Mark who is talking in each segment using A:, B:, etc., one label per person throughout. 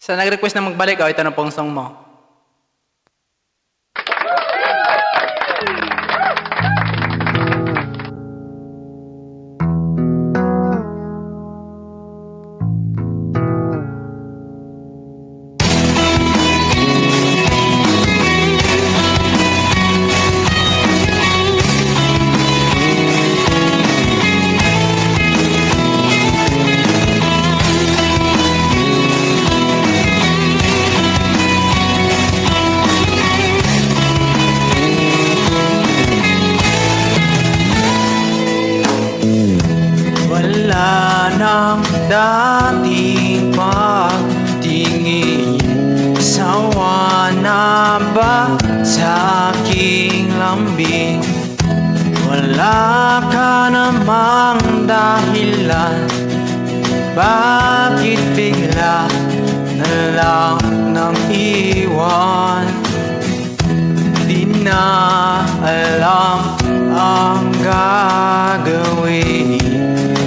A: Sa nag-request na magbalik, ito na pong song mo. Wala nang dating pagtingin, sawa na ba sa aking lambing? Wala ka namang dahilan, bakit bigla na lang nang iwan? Di na alam ang gagawin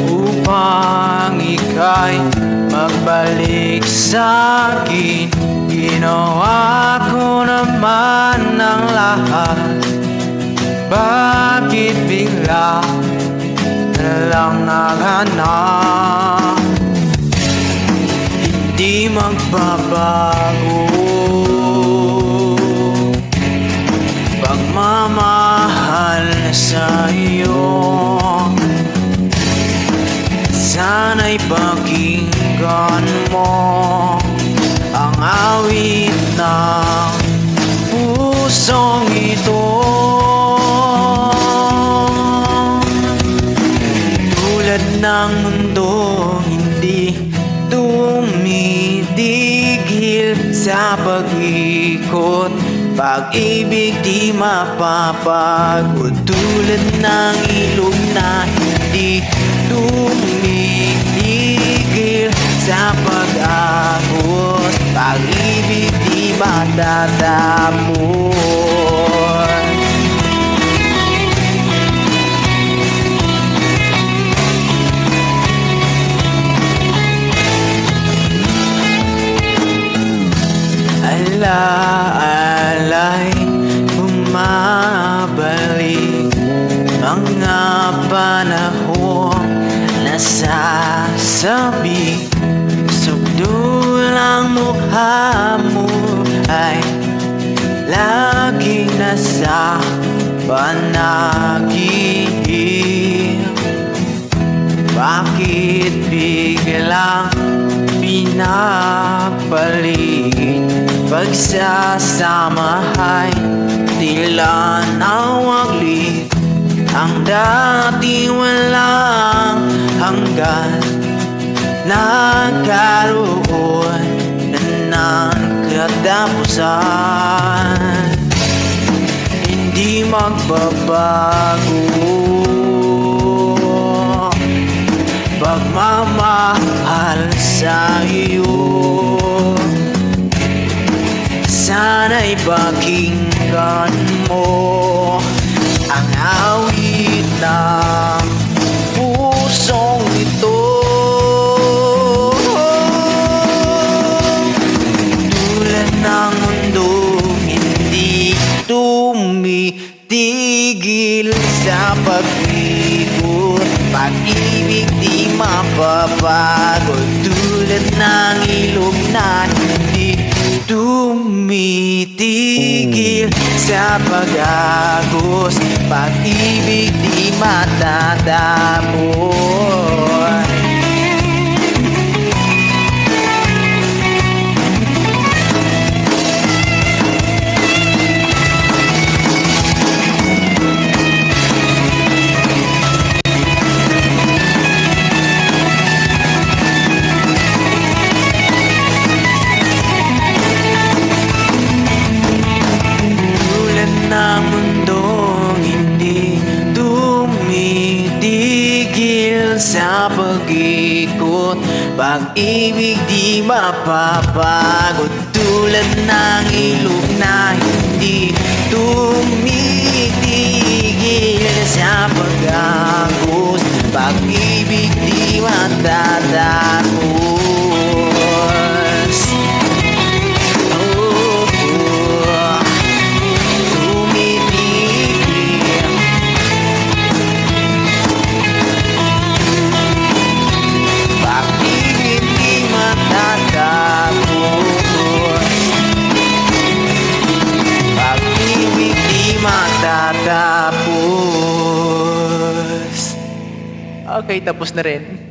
A: upang ika'y magbalik sa'kin. Ginawa ko naman ang lahat, bakit bigla na lang naghanap? Hindi magbabago pagmamahal sa'yo. Sana'y pakinggan mo ang awit ng pusong ito. Tulad ng mundo hindi tumitigil sa pag-ikot, pag-ibig di mapapagod. Tulad ng ilog na hindi tumitigil sa pag-agos, pag-ibig di matatapos. Alaalay, bumabalik mga panahon nasasabi. Sugdulang mukha mo ay laging nasa panaginip. Bakit biglang pinapalit? Pagsasama ay tila nawaglit, ang dati walang hanggan nagkaroon na ng katapusan. Hindi magbabago pagmamahal sa'yo. Sana'y pakinggan mo ang awit ng pusong ito. Tulad ng mundo hindi tumitigil sa pag-ikot, pag-ibig di mapapagod. Tulad ng ilog na hindi tumitigil sa pag-agos, pag-ibig di matatapos. Ng mundong hindi tumitigil sa pag-ikot, pag-ibig di mapapagod. Tulad ng ilog na hindi tumitigil sa pag-agos, pag-ibig di matatapos. matatapos. Okay, tapos na rin.